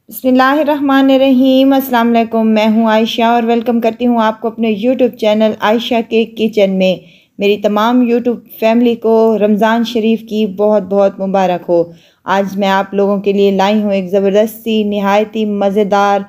बिस्मिल्लाहिर्रहमानिर्रहीम। अस्सलाम वालेकुम। मैं हूं आयशा और वेलकम करती हूं आपको अपने यूट्यूब चैनल आयशा के किचन में। मेरी तमाम यूट्यूब फैमिली को रमज़ान शरीफ की बहुत बहुत मुबारक हो। आज मैं आप लोगों के लिए लाई हूं एक ज़बरदस्त सी नहायती मज़ेदार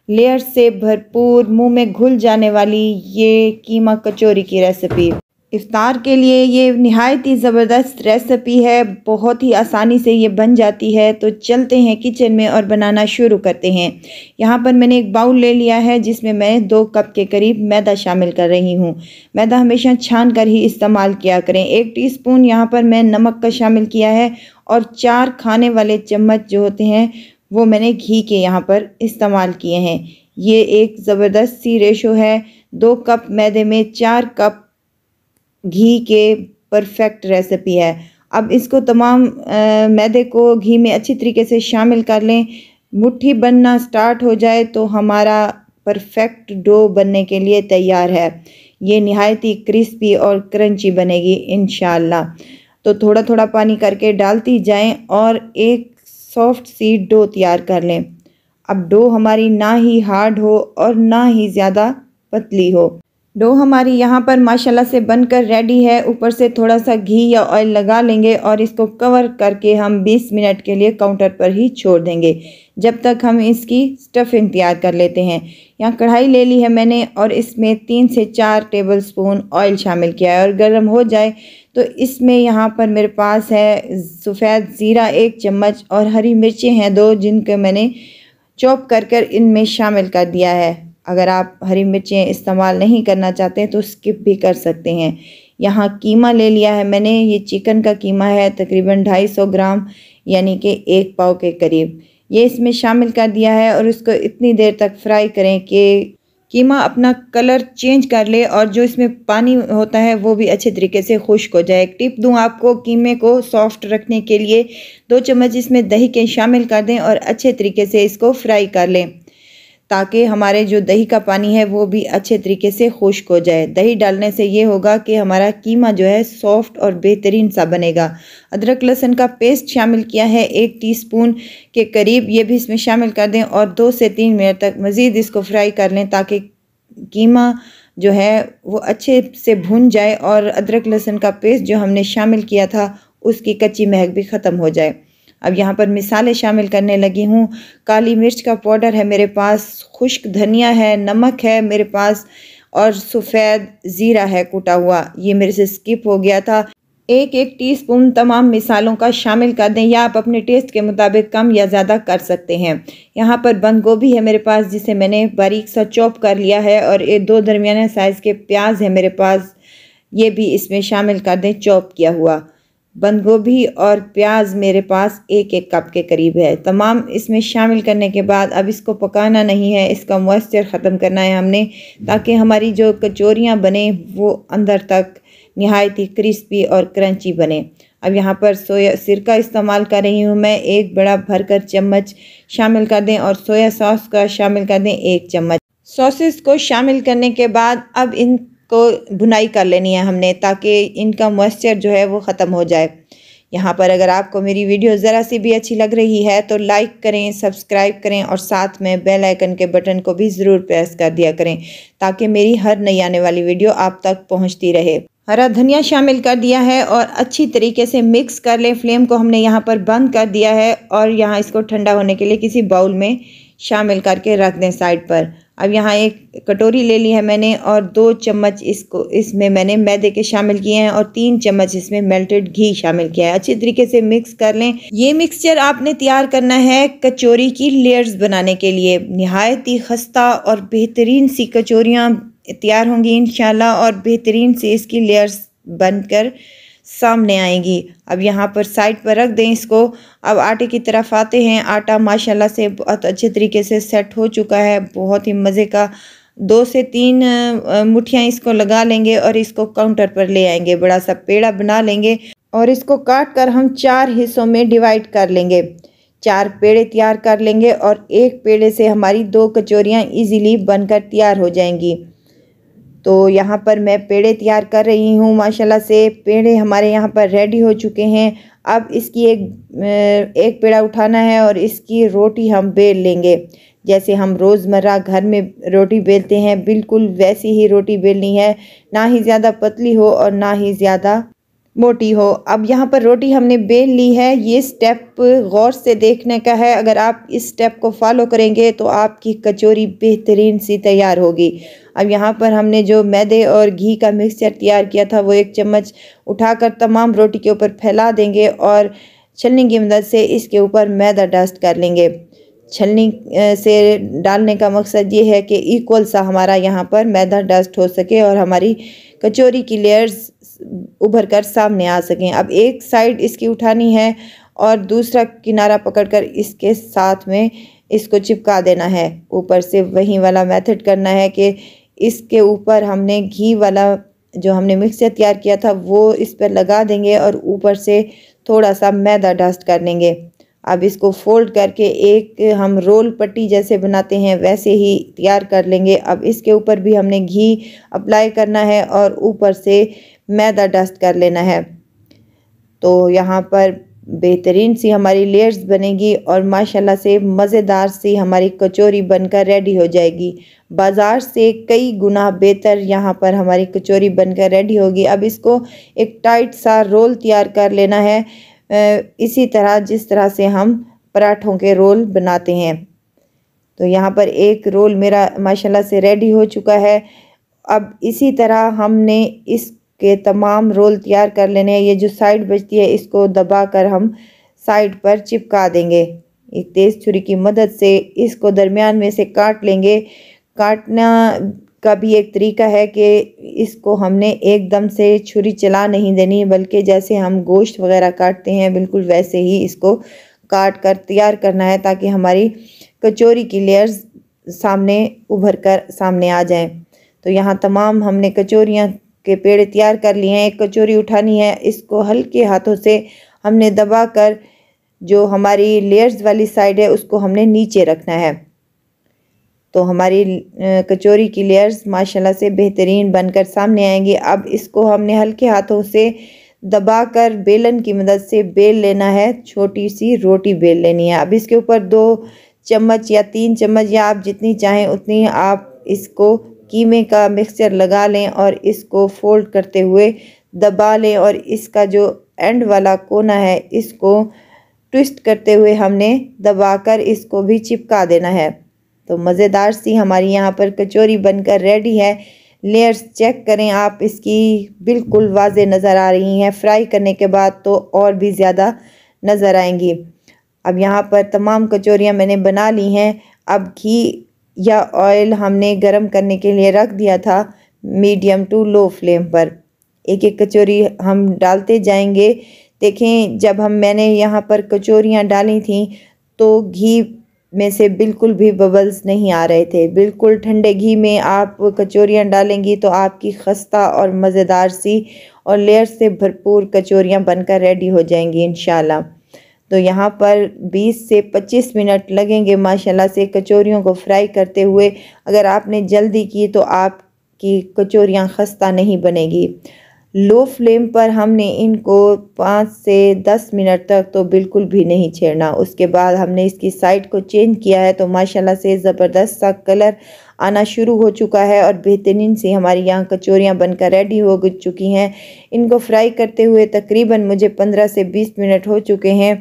लेयर से भरपूर मुंह में घुल जाने वाली ये कीमा कचौरी की रेसिपी। इफ्तार के लिए ये नहायत ही ज़बरदस्त रेसिपी है, बहुत ही आसानी से ये बन जाती है। तो चलते हैं किचन में और बनाना शुरू करते हैं। यहाँ पर मैंने एक बाउल ले लिया है जिसमें मैं 2 कप के करीब मैदा शामिल कर रही हूँ। मैदा हमेशा छान कर ही इस्तेमाल किया करें। 1 टीस्पून यहाँ पर मैं नमक का शामिल किया है और 4 खाने वाले चम्मच जो होते हैं वो मैंने घी के यहाँ पर इस्तेमाल किए हैं। ये एक ज़बरदस्त सी रेशो है। 2 कप मैदे में 4 कप घी के परफेक्ट रेसिपी है। अब इसको तमाम मैदे को घी में अच्छी तरीके से शामिल कर लें। मुट्ठी बनना स्टार्ट हो जाए तो हमारा परफेक्ट डो बनने के लिए तैयार है। ये नहायत ही क्रिस्पी और क्रंची बनेगी इंशाअल्लाह। तो थोड़ा थोड़ा पानी करके डालती जाएं और एक सॉफ्ट सी डो तैयार कर लें। अब डो हमारी ना ही हार्ड हो और ना ही ज़्यादा पतली हो। डो हमारी यहाँ पर माशाल्लाह से बनकर रेडी है। ऊपर से थोड़ा सा घी या ऑयल लगा लेंगे और इसको कवर करके हम 20 मिनट के लिए काउंटर पर ही छोड़ देंगे जब तक हम इसकी स्टफिंग तैयार कर लेते हैं। यहाँ कढ़ाई ले ली है मैंने और इसमें 3 से 4 टेबलस्पून ऑयल शामिल किया है और गर्म हो जाए तो इसमें यहाँ पर मेरे पास है सफ़ेद ज़ीरा 1 चम्मच और हरी मिर्चें हैं 2 जिनको मैंने चॉप कर इनमें शामिल कर दिया है। अगर आप हरी मिर्चें इस्तेमाल नहीं करना चाहते तो स्किप भी कर सकते हैं। यहाँ कीमा ले लिया है मैंने। ये चिकन का कीमा है तकरीबन 250 ग्राम यानी कि 1 पाव के करीब। ये इसमें शामिल कर दिया है और इसको इतनी देर तक फ्राई करें कि कीमा अपना कलर चेंज कर ले और जो इसमें पानी होता है वो भी अच्छे तरीके से खुश्क हो जाए। एक टिप दूँ आपको, कीमे को सॉफ्ट रखने के लिए 2 चम्मच इसमें दही के शामिल कर दें और अच्छे तरीके से इसको फ्राई कर लें ताकि हमारे जो दही का पानी है वो भी अच्छे तरीके से खुश्क हो जाए। दही डालने से ये होगा कि हमारा कीमा जो है सॉफ्ट और बेहतरीन सा बनेगा। अदरक लहसुन का पेस्ट शामिल किया है 1 टीस्पून के करीब, ये भी इसमें शामिल कर दें और 2 से 3 मिनट तक मज़ीद इसको फ्राई कर लें ताकि कीमा जो है वो अच्छे से भुन जाए और अदरक लहसुन का पेस्ट जो हमने शामिल किया था उसकी कच्ची महक भी ख़त्म हो जाए। अब यहाँ पर मिसाले शामिल करने लगी हूँ। काली मिर्च का पाउडर है मेरे पास, खुश्क धनिया है, नमक है मेरे पास और सफ़ेद ज़ीरा है कुटा हुआ। ये मेरे से स्किप हो गया था। 1-1 टीस्पून तमाम मिसालों का शामिल कर दें या आप अपने टेस्ट के मुताबिक कम या ज़्यादा कर सकते हैं। यहाँ पर बंद गोभी है मेरे पास जिसे मैंने बारीक सा चॉप कर लिया है और 2 दरमियाने साइज़ के प्याज है मेरे पास, ये भी इसमें शामिल कर दें चॉप किया हुआ। बंद गोभी और प्याज मेरे पास 1-1 कप के करीब है। तमाम इसमें शामिल करने के बाद अब इसको पकाना नहीं है, इसका मॉइस्चर ख़त्म करना है हमने ताकि हमारी जो कचौरियाँ बने वो अंदर तक नहायत ही क्रिस्पी और क्रंची बने। अब यहाँ पर सोया सिरका इस्तेमाल कर रही हूँ मैं। 1 बड़ा भरकर चम्मच शामिल कर दें और सोया सॉस का शामिल कर दें 1 चम्मच। सॉसेस को शामिल करने के बाद अब इन को भुनाई कर लेनी है हमने ताकि इनका मॉइस्चर जो है वो ख़त्म हो जाए। यहाँ पर अगर आपको मेरी वीडियो ज़रा सी भी अच्छी लग रही है तो लाइक करें, सब्सक्राइब करें और साथ में बेल आइकन के बटन को भी ज़रूर प्रेस कर दिया करें ताकि मेरी हर नई आने वाली वीडियो आप तक पहुँचती रहे। हरा धनिया शामिल कर दिया है और अच्छी तरीके से मिक्स कर लें। फ्लेम को हमने यहाँ पर बंद कर दिया है और यहाँ इसको ठंडा होने के लिए किसी बाउल में शामिल करके रख दें साइड पर। अब यहाँ एक कटोरी ले ली है मैंने और 2 चम्मच इसमें मैंने मैदे के शामिल किए हैं और 3 चम्मच इसमें मेल्टेड घी शामिल किया है। अच्छी तरीके से मिक्स कर लें। ये मिक्सचर आपने तैयार करना है कचौरी की लेयर्स बनाने के लिए। नहायत ही खस्ता और बेहतरीन सी कचौरियाँ तैयार होंगी इंशाल्लाह और बेहतरीन सी इसकी लेयर्स बनकर सामने आएंगी। अब यहाँ पर साइड पर रख दें इसको। अब आटे की तरफ आते हैं। आटा माशाल्लाह से बहुत अच्छे तरीके से सेट हो चुका है, बहुत ही मज़े का। 2 से 3 मुठियाँ इसको लगा लेंगे और इसको काउंटर पर ले आएंगे। बड़ा सा पेड़ा बना लेंगे और इसको काट कर हम 4 हिस्सों में डिवाइड कर लेंगे। 4 पेड़े तैयार कर लेंगे और 1 पेड़े से हमारी 2 कचौरियाँ ईज़िली बनकर तैयार हो जाएंगी। तो यहाँ पर मैं पेड़े तैयार कर रही हूँ। माशाल्लाह से पेड़े हमारे यहाँ पर रेडी हो चुके हैं। अब इसकी एक पेड़ा उठाना है और इसकी रोटी हम बेल लेंगे। जैसे हम रोज़मर्रा घर में रोटी बेलते हैं बिल्कुल वैसी ही रोटी बेलनी है, ना ही ज़्यादा पतली हो और ना ही ज़्यादा मोटी हो। अब यहाँ पर रोटी हमने बेल ली है। ये स्टेप गौर से देखने का है, अगर आप इस स्टेप को फॉलो करेंगे तो आपकी कचौरी बेहतरीन सी तैयार होगी। अब यहाँ पर हमने जो मैदे और घी का मिक्सचर तैयार किया था वो 1 चम्मच उठाकर तमाम रोटी के ऊपर फैला देंगे और छलनी की मदद से इसके ऊपर मैदा डस्ट कर लेंगे। छलनी से डालने का मकसद ये है कि इक्वल सा हमारा यहाँ पर मैदा डस्ट हो सके और हमारी कचौरी की लेयर्स उभर कर सामने आ सकें। अब एक साइड इसकी उठानी है और दूसरा किनारा पकड़कर इसके साथ में इसको चिपका देना है। ऊपर से वही वाला मेथड करना है कि इसके ऊपर हमने घी वाला जो हमने मिक्सचर तैयार किया था वो इस पर लगा देंगे और ऊपर से थोड़ा सा मैदा डस्ट कर लेंगे। अब इसको फोल्ड करके एक हम रोल पट्टी जैसे बनाते हैं वैसे ही तैयार कर लेंगे। अब इसके ऊपर भी हमने घी अप्लाई करना है और ऊपर से मैदा डस्ट कर लेना है। तो यहाँ पर बेहतरीन सी हमारी लेयर्स बनेगी और माशाल्लाह से मज़ेदार सी हमारी कचौरी बनकर रेडी हो जाएगी। बाज़ार से कई गुना बेहतर यहाँ पर हमारी कचौरी बनकर रेडी होगी। अब इसको एक टाइट सा रोल तैयार कर लेना है, इसी तरह जिस तरह से हम पराठों के रोल बनाते हैं। तो यहाँ पर एक रोल मेरा माशाल्लाह से रेडी हो चुका है। अब इसी तरह हमने इसके तमाम रोल तैयार कर लेने हैं। ये जो साइड बचती है इसको दबाकर हम साइड पर चिपका देंगे। एक तेज़ छुरी की मदद से इसको दरमियान में से काट लेंगे। काटना का भी एक तरीका है कि इसको हमने एकदम से छुरी चला नहीं देनी, बल्कि जैसे हम गोश्त वगैरह काटते हैं बिल्कुल वैसे ही इसको काट कर तैयार करना है ताकि हमारी कचौरी की लेयर्स सामने उभर कर सामने आ जाएं। तो यहाँ तमाम हमने कचौरियाँ के पेड़े तैयार कर लिए हैं। एक कचौरी उठानी है, इसको हल्के हाथों से हमने दबाकर जो हमारी लेयर्स वाली साइड है उसको हमने नीचे रखना है। तो हमारी कचौरी की लेयर्स माशाल्लाह से बेहतरीन बनकर सामने आएंगी। अब इसको हमने हल्के हाथों से दबाकर बेलन की मदद से बेल लेना है, छोटी सी रोटी बेल लेनी है। अब इसके ऊपर 2 चम्मच या 3 चम्मच या आप जितनी चाहें उतनी आप इसको कीमे का मिक्सचर लगा लें और इसको फोल्ड करते हुए दबा लें और इसका जो एंड वाला कोना है इसको ट्विस्ट करते हुए हमने दबाकर इसको भी चिपका देना है। तो मज़ेदार सी हमारी यहाँ पर कचौरी बनकर रेडी है। लेयर्स चेक करें आप, इसकी बिल्कुल वाज़े नज़र आ रही हैं। फ्राई करने के बाद तो और भी ज़्यादा नज़र आएंगी। अब यहाँ पर तमाम कचौरियाँ मैंने बना ली हैं। अब घी या ऑयल हमने गरम करने के लिए रख दिया था मीडियम टू लो फ्लेम पर। एक एक कचौरी हम डालते जाएंगे। देखें जब मैंने यहाँ पर कचौरियाँ डाली थी तो घी में से बिल्कुल भी बबल्स नहीं आ रहे थे। बिल्कुल ठंडे घी में आप कचौरियाँ डालेंगी तो आपकी खस्ता और मज़ेदार सी और लेयर से भरपूर कचौरियाँ बनकर रेडी हो जाएंगी इंशाल्लाह। तो यहाँ पर 20 से 25 मिनट लगेंगे माशाल्लाह से कचौरियों को फ्राई करते हुए। अगर आपने जल्दी की तो आपकी कचौरियाँ खस्ता नहीं बनेगी। लो फ्लेम पर हमने इनको 5 से 10 मिनट तक तो बिल्कुल भी नहीं छेड़ना। उसके बाद हमने इसकी साइड को चेंज किया है तो माशाल्लाह से ज़बरदस्त सा कलर आना शुरू हो चुका है और बेहतरीन सी हमारी यहाँ कचौरियाँ बनकर रेडी हो चुकी हैं। इनको फ्राई करते हुए तकरीबन मुझे 15 से 20 मिनट हो चुके हैं।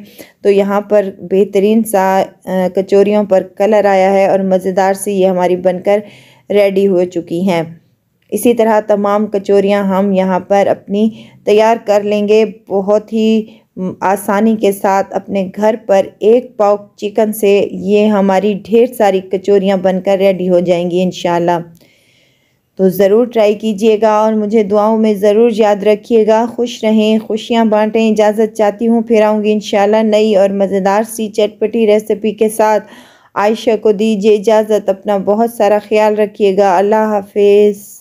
तो यहाँ पर बेहतरीन सा कचौरियों पर कलर आया है और मज़ेदार सी ये हमारी बनकर रेडी हो चुकी हैं। इसी तरह तमाम कचौरियाँ हम यहाँ पर अपनी तैयार कर लेंगे बहुत ही आसानी के साथ। अपने घर पर 1 पाव चिकन से ये हमारी ढेर सारी कचौरियाँ बनकर रेडी हो जाएंगी इंशाल्लाह। तो ज़रूर ट्राई कीजिएगा और मुझे दुआओं में ज़रूर याद रखिएगा। खुश रहें, खुशियाँ बांटें। इजाज़त चाहती हूँ, फिर आऊँगी इंशाल्लाह नई और मज़ेदार सी चटपटी रेसिपी के साथ। आयशा को दीजिए इजाज़त। अपना बहुत सारा ख्याल रखिएगा। अल्लाह हाफिज़।